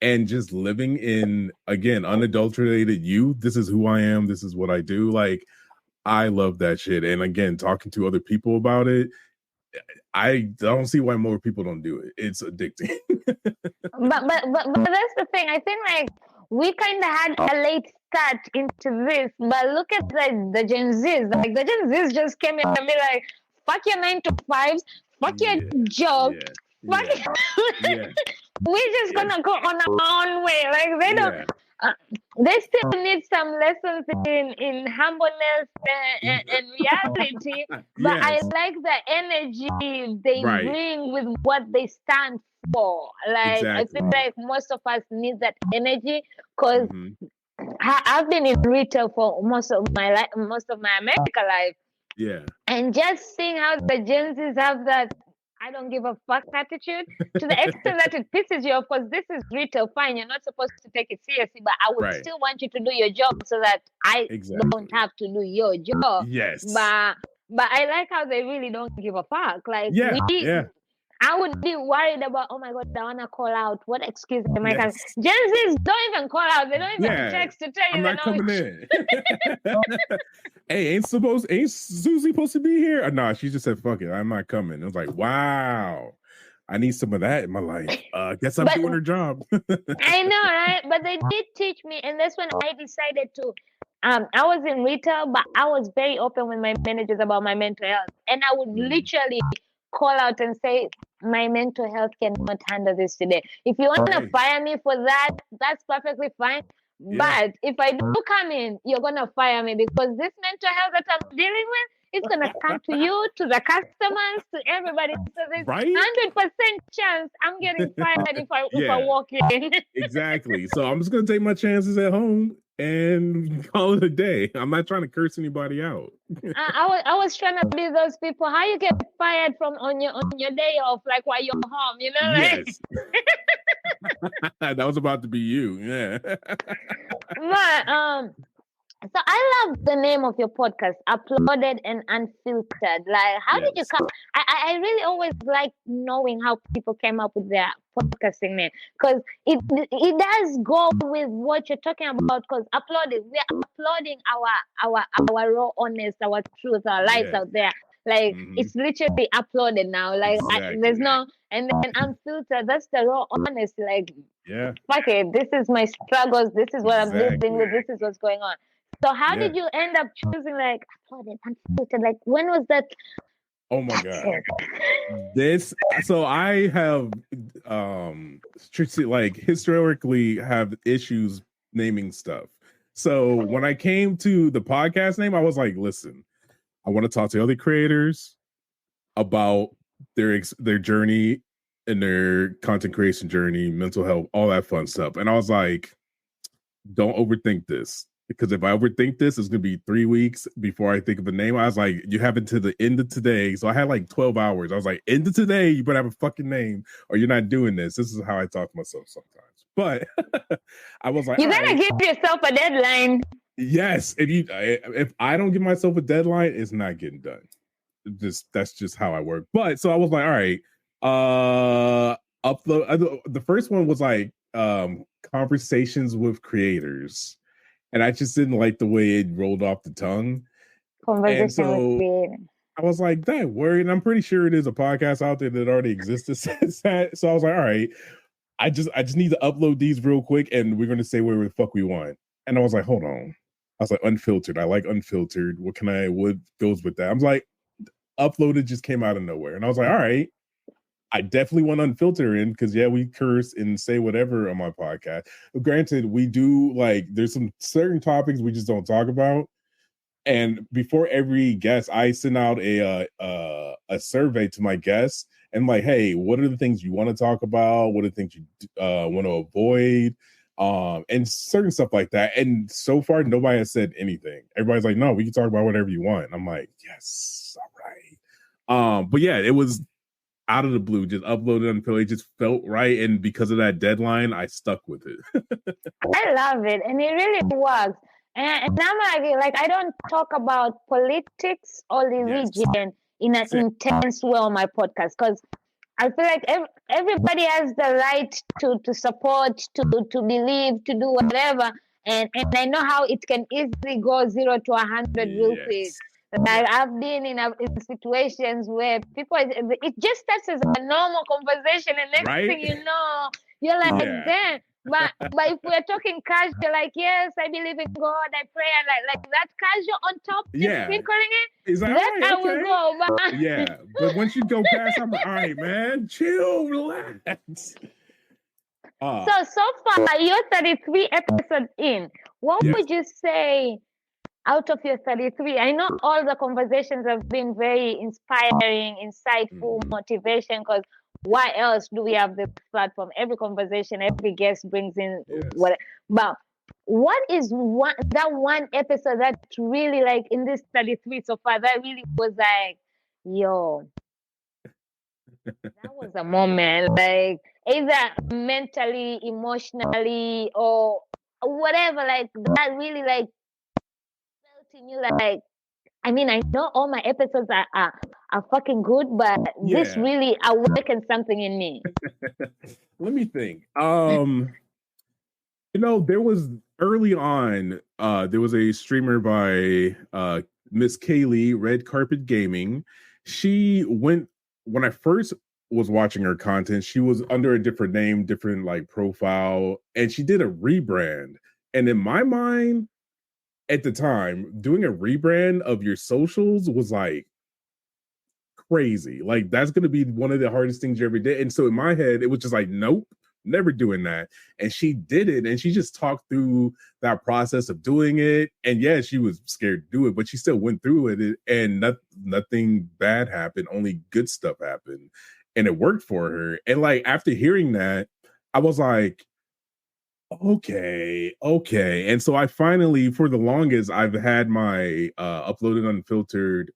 and just living in, again, unadulterated you. This is who I am. This is what I do. Like, I love that shit. And again, talking to other people about it, I don't see why more people don't do it. It's addicting. but that's the thing. I think like we kind of had a late start into this, but look at the Gen Zs. Like the Gen Zs just came in and be like, "Fuck your 9 to 5s, fuck your job, fuck." We're just gonna go on our own way. Like they don't. They still need some lessons in humbleness and reality, but I like the energy they bring with what they stand for. Like I feel like most of us need that energy, because I've been in retail for most of my life, most of my America life. And just seeing how the Gen Zs have that I don't give a fuck attitude, to the extent that it pisses you off, because this is retail, fine, you're not supposed to take it seriously, but I would still want you to do your job so that I don't have to do your job. But I like how they really don't give a fuck. Like I would be worried about, oh my God, I want to call out. What excuse am I having? Gen Zs don't even call out. They don't even text to tell you. I'm not coming in. Hey, ain't Susie supposed to be here? Or nah, she just said, fuck it, I'm not coming. I was like, wow, I need some of that in my life. Guess I'm doing her job. I know, right? But they did teach me, and that's when I decided to. I was in retail, but I was very open with my managers about my mental health, and I would literally call out and say, my mental health cannot handle this today. If you want to fire me for that, that's perfectly fine. But if I do come in, you're going to fire me, because this mental health that I'm dealing with, it's going to come to you, to the customers, to everybody. So there's 100% chance I'm getting fired if I walk in. Exactly. So I'm just going to take my chances at home and call it a day. I'm not trying to curse anybody out. I was trying to be those people. How you get fired from on your day off, like while you're home, you know? Like? That was about to be you. But so I love the name of your podcast, Uploaded and Unfiltered. Like, how did you come? I really always like knowing how people came up with their podcasting name, because it does go with what you're talking about. Because uploaded, we are uploading our raw, honest, our truth, our lives out there. Like it's literally uploaded now. Like there's no, and then unfiltered. That's the raw, honest. Like fuck it, this is my struggles. This is what I'm dealing with. This is what's going on. So how did you end up choosing like uploaded, unfiltered? Like when was that? Oh my God. So I have like historically have issues naming stuff. So when I came to the podcast name, I was like, listen, I want to talk to other creators about their journey and their content creation journey, mental health, all that fun stuff. And I was like, don't overthink this. Because if I overthink this, it's going to be 3 weeks before I think of a name. I was like, you have until the end of today. So I had like 12 hours. I was like, end of today, you better have a fucking name or you're not doing this. This is how I talk to myself sometimes. But I was like, you gotta give yourself a deadline. Yes. If I don't give myself a deadline, it's not getting done. That's just how I work. But so I was like, all right, upload. The first one was like conversations with creators. And I just didn't like the way it rolled off the tongue. And so I was like, that word, and I'm pretty sure it is a podcast out there that already existed since that. So I was like, all right, I just need to upload these real quick and we're gonna say whatever the fuck we want. And I was like, hold on. I was like, unfiltered. I like unfiltered. What goes with that? I was like, uploaded just came out of nowhere. And I was like, all right. I definitely want unfiltered in because we curse and say whatever on my podcast. Granted, we do there's some certain topics we just don't talk about. And before every guest, I send out a survey to my guests and like, hey, what are the things you want to talk about? What are the things you want to avoid? And certain stuff like that. And so far, nobody has said anything. Everybody's like, no, we can talk about whatever you want. And I'm like, yes, all right. But yeah, it was out of the blue, just uploaded until it just felt right. And because of that deadline, I stuck with it. I love it. And it really works. And I'm like, I don't talk about politics or religion in an intense way on my podcast because I feel like everybody has the right to support, to believe, to do whatever. And I know how it can easily go 0 to 100 real quick. Like I've been in situations where people, it just starts as a normal conversation, and next thing you know, you're like, damn. But if we're talking casual, like, yes, I believe in God, I pray, and like that casual on top, sprinkling it, like, that's how we go. But but once you go past, I'm like, all right, man, chill, relax. So far, you're 33 episodes in. What would you say? Out of your 33, I know all the conversations have been very inspiring, insightful, motivation, because why else do we have this platform? Every conversation, every guest brings in what. But what is that one episode that really, like, in this 33 so far, that really was like, yo, that was a moment, like, either mentally, emotionally, or whatever, like, that really, like, in you, like, I mean, I know all my episodes are fucking good, but this really awakened something in me. Let me think. There was early on, there was a streamer by Miss Kaylee, Red Carpet Gaming. She went, when I first was watching her content, she was under a different name, different like profile, and she did a rebrand. And in my mind, at the time, doing a rebrand of your socials was like crazy. Like that's going to be one of the hardest things you ever did. And so in my head, it was just like, nope, never doing that. And she did it. And she just talked through that process of doing it. And she was scared to do it, but she still went through it. And nothing bad happened. Only good stuff happened. And it worked for her. And like, after hearing that, I was like, okay. And so I finally, for the longest, I've had my Uploaded Unfiltered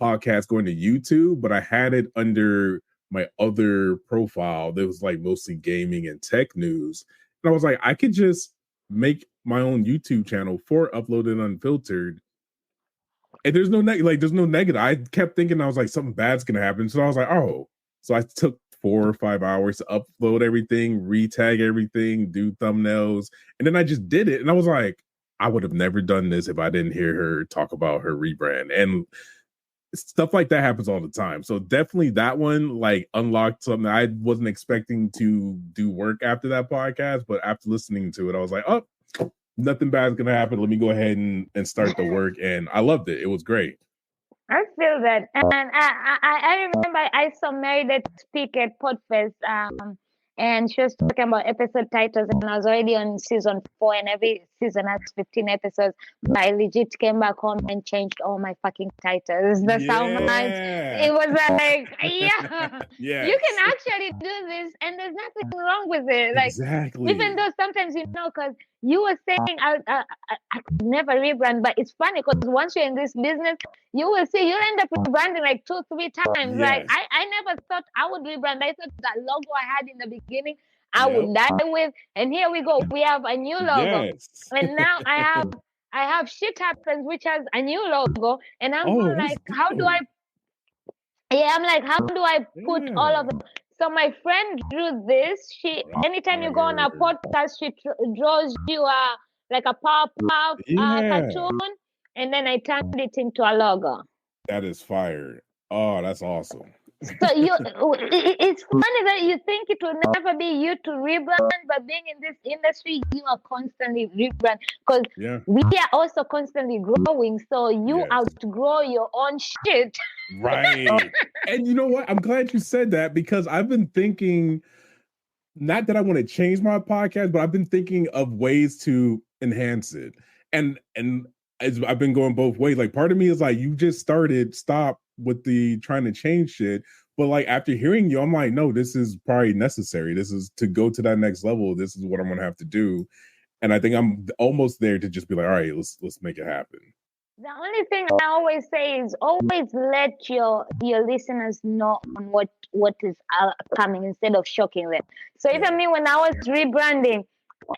podcast going to YouTube, but I had it under my other profile that was like mostly gaming and tech news. And I was like, I could just make my own YouTube channel for Uploaded Unfiltered. And there's no negative. I kept thinking, I was like, something bad's gonna happen. So I was like, oh. So I took 4 or 5 hours to upload everything, retag everything, do thumbnails, and then I just did it. And I was like, I would have never done this if I didn't hear her talk about her rebrand. And stuff like that happens all the time. So definitely that one like unlocked something. I wasn't expecting to do work after that podcast, but after listening to it, I was like, oh, nothing bad is gonna happen. Let me go ahead and start the work. And I loved it. It was great. I feel that. And I remember I saw Meredith speak at Podfest, and she was talking about episode titles, and I was already on season 4, and every season has 15 episodes, but I legit came back home and changed all my fucking titles. That's how much it was like, yeah, Yes. you can actually do this and there's nothing wrong with it. Like, Exactly. even though sometimes, because you were saying I could never rebrand, but it's funny because once you're in this business, you will see you'll end up rebranding like 2-3 times. Like, Yes. I never thought I would rebrand. I thought that logo I had in the beginning I would die with, and here we go. We have a new logo, Yes. and now I have Shit Happens, which has a new logo, and I'm like, how do I? Yeah, I'm like, how do I put all of it? So my friend drew this. Anytime you go on a podcast, she draws you like a pop-up cartoon, and then I turned it into a logo. That is fire. Oh, that's awesome. So it's funny that you think it will never be you to rebrand, but being in this industry, you are constantly rebrand because we are also constantly growing. So you outgrow your own shit. Right. And you know what? I'm glad you said that because I've been thinking, not that I want to change my podcast, but I've been thinking of ways to enhance it. And I've been going both ways. Like, part of me is like, you just stop with the trying to change shit. But like, after hearing you, I'm like, no, this is probably necessary. This is to go to that next level. This is what I'm going to have to do. And I think I'm almost there to just be like, all right, let's make it happen. The only thing I always say is always let your listeners know on what is coming instead of shocking them. So even me, when I was rebranding,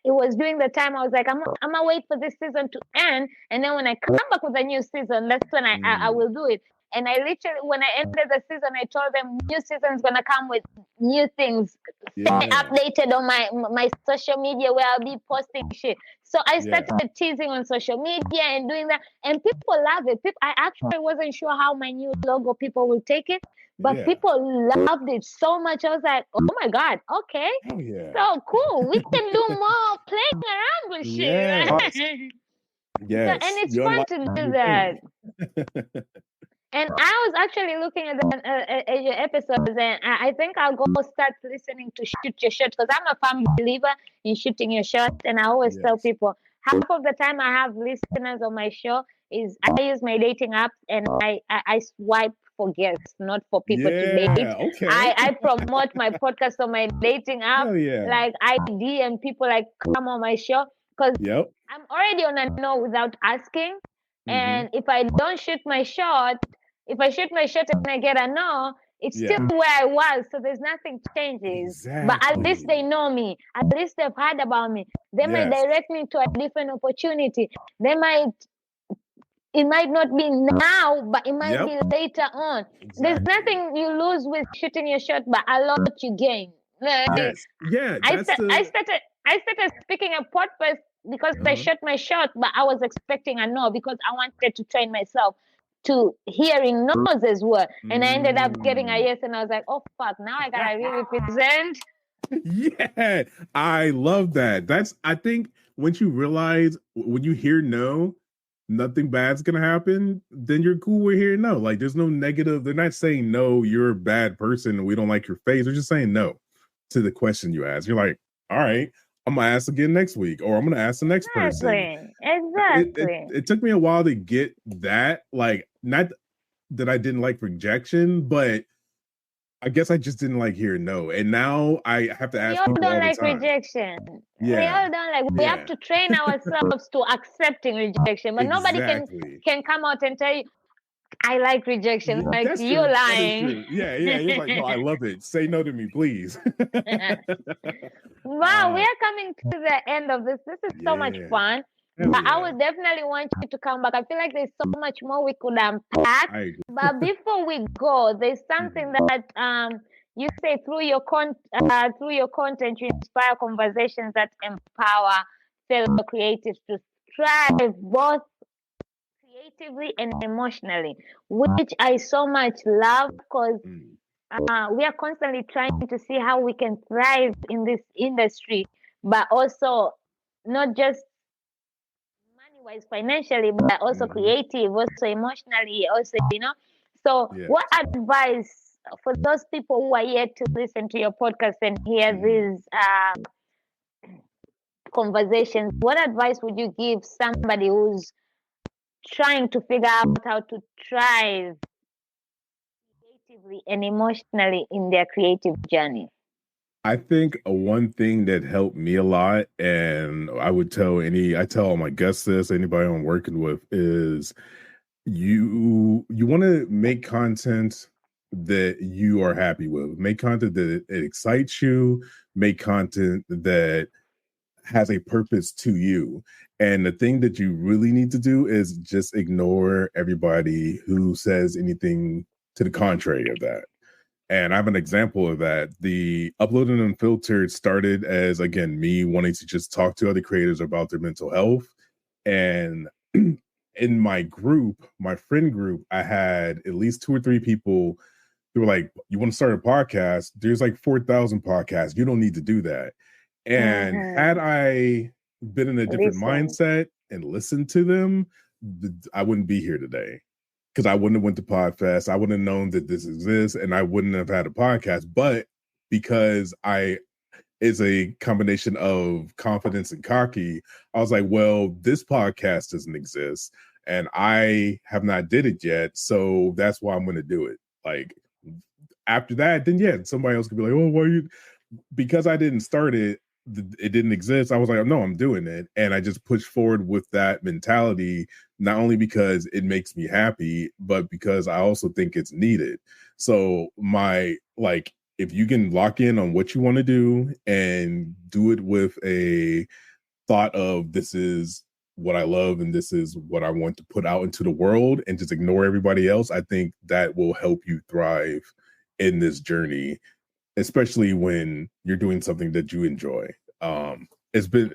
it was during the time I was like, I'm gonna wait for this season to end, and then when I come back with a new season, that's when I will do it. And I literally, when I ended the season, I told them new season is gonna come with new things. Stay updated on my social media where I'll be posting shit. So I started teasing on social media and doing that, and people love it. I actually wasn't sure how my new logo people will take it, but people loved it so much. I was like, oh my God, okay. So cool. We can do more playing around with shit. Yes. So, and it's fun to do that. And I was actually looking at your episodes, and I think I'll go start listening to Shoot Your Shot because I'm a firm believer in shooting your shot. And I always tell people, half of the time I have listeners on my show is I use my dating apps and I swipe for guests, not for people to date. Okay. I promote my podcast on my dating app. Like, I DM people like, come on my show because I'm already on a no without asking. And if I don't shoot my shot, if I shoot my shot and I get a no, it's still where I was. So there's nothing changes. Exactly. But at least they know me. At least they've heard about me. They might direct me to a different opportunity. It might not be now, but it might be later on. There's nothing you lose with shooting your shot, but a lot you gain. I started speaking at Podfest because I shot my shot, but I was expecting a no because I wanted to train myself to hearing no's as well. And I ended up getting a yes, and I was like, oh fuck, now I gotta re-represent. Yeah, I love that. I think once you realize, when you hear no, nothing bad's gonna happen, then you're cool with hearing no. Like, there's no negative. They're not saying no, you're a bad person and we don't like your face. They're just saying no to the question you ask. You're like, all right, I'm gonna ask again next week, or I'm gonna ask the next person. Exactly. It took me a while to get that. Like, not that I didn't like rejection, but I guess I just didn't like hearing no. And now I have to ask people all the time. We all don't like rejection. We all don't like. We have to train ourselves to accepting rejection. But nobody can come out and tell you, I like rejection. Like, you're lying. Yeah. You're like, no, I love it. Say no to me, please. Wow, we are coming to the end of this. This is so much fun. But I would definitely want you to come back. I feel like there's so much more we could unpack. But before we go, there's something that you say through your content, you inspire conversations that empower fellow creatives to thrive both creatively and emotionally, which I so much love because we are constantly trying to see how we can thrive in this industry, but also not just money-wise, financially, but also creative, also emotionally, also, So what advice for those people who are yet to listen to your podcast and hear these conversations, what advice would you give somebody who's trying to figure out how to thrive creatively and emotionally in their creative journey? I think one thing that helped me a lot, and I tell all my guests this, anybody I'm working with, is you want to make content that you are happy with. Make content that it excites you. Make content that has a purpose to you. And the thing that you really need to do is just ignore everybody who says anything to the contrary of that. And I have an example of that. The Uploaded and Unfiltered started as, again, me wanting to just talk to other creators about their mental health. And in my group, my friend group, I had at least 2 or 3 people who were like, you want to start a podcast? There's like 4,000 podcasts. You don't need to do that. And had I been in a different mindset and listened to them, I wouldn't be here today. Because I wouldn't have went to Podfest. I wouldn't have known that this exists, and I wouldn't have had a podcast. But because it's a combination of confidence and cocky, I was like, well, this podcast doesn't exist, and I have not did it yet, so that's why I'm going to do it. Like, after that, then yeah, somebody else could be like, oh, why are you? Because I didn't start it, it didn't exist. I was like, no, I'm doing it. And I just pushed forward with that mentality, not only because it makes me happy, but because I also think it's needed. So if you can lock in on what you want to do and do it with a thought of this is what I love and this is what I want to put out into the world, and just ignore everybody else, I think that will help you thrive in this journey, especially when you're doing something that you enjoy. It's been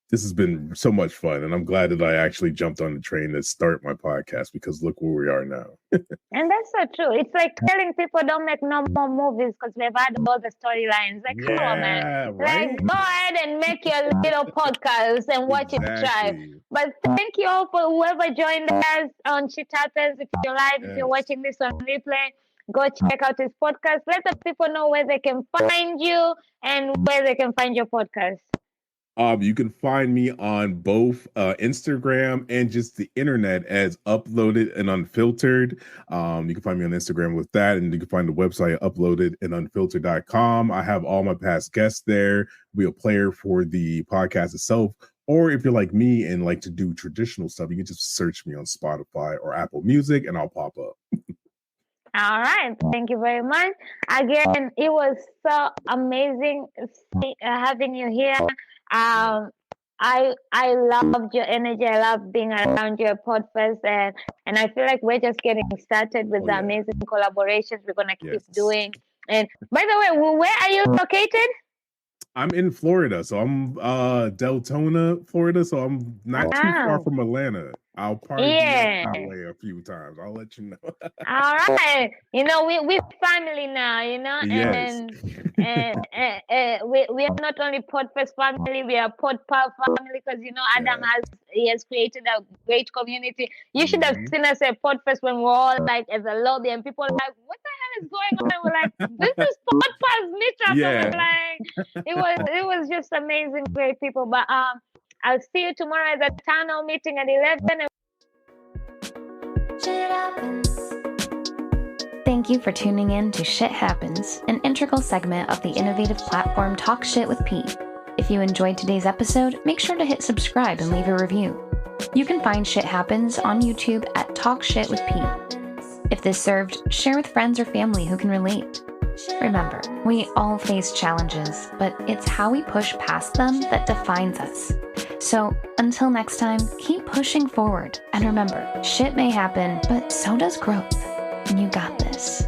this has been so much fun, and I'm glad that I actually jumped on the train to start my podcast, because look where we are now. And that's so true. It's like telling people don't make no more movies because we've had all the storylines. Like, come on, man. Right? Like, go ahead and make your little podcast and watch it thrive. But thank you all for whoever joined us on Shit Happens. If you're live, if you're watching this on replay, go check out his podcast. Let the people know where they can find you and where they can find your podcast. You can find me on both Instagram and just the internet as Uploaded and Unfiltered. You can find me on Instagram with that, and you can find the website uploadedandunfiltered.com. I have all my past guests there. Be a player for the podcast itself. Or if you're like me and like to do traditional stuff, you can just search me on Spotify or Apple Music and I'll pop up. All right. Thank you very much. Again, it was so amazing having you here. I loved your energy. I love being around your Podfest, and I feel like we're just getting started with the amazing collaborations we're gonna keep doing. And by the way, where are you located? I'm in Florida, so I'm Deltona, Florida, so I'm not too far from Atlanta. I'll probably be that way a few times. I'll let you know. All right. You know, we're family now, you know, and we are not only Podfest family, we are Podpal family, because, you know, Adam has created a great community. You should have seen us at Podfest when we're all like as a lobby, and people are like, what the hell is going on? And we're like, this is Podpal's meetup. And we're like, it was just amazing, great people. But I'll see you tomorrow at the town hall meeting at 11. Shit Happens. Thank you for tuning in to Shit Happens, an integral segment of the innovative platform Talk Shit with Pete. If you enjoyed today's episode, make sure to hit subscribe and leave a review. You can find Shit Happens on YouTube at Talk Shit with Pete. If this served, share with friends or family who can relate. Remember, we all face challenges, but it's how we push past them that defines us. So, until next time, keep pushing forward. And remember, shit may happen, but so does growth. And you got this.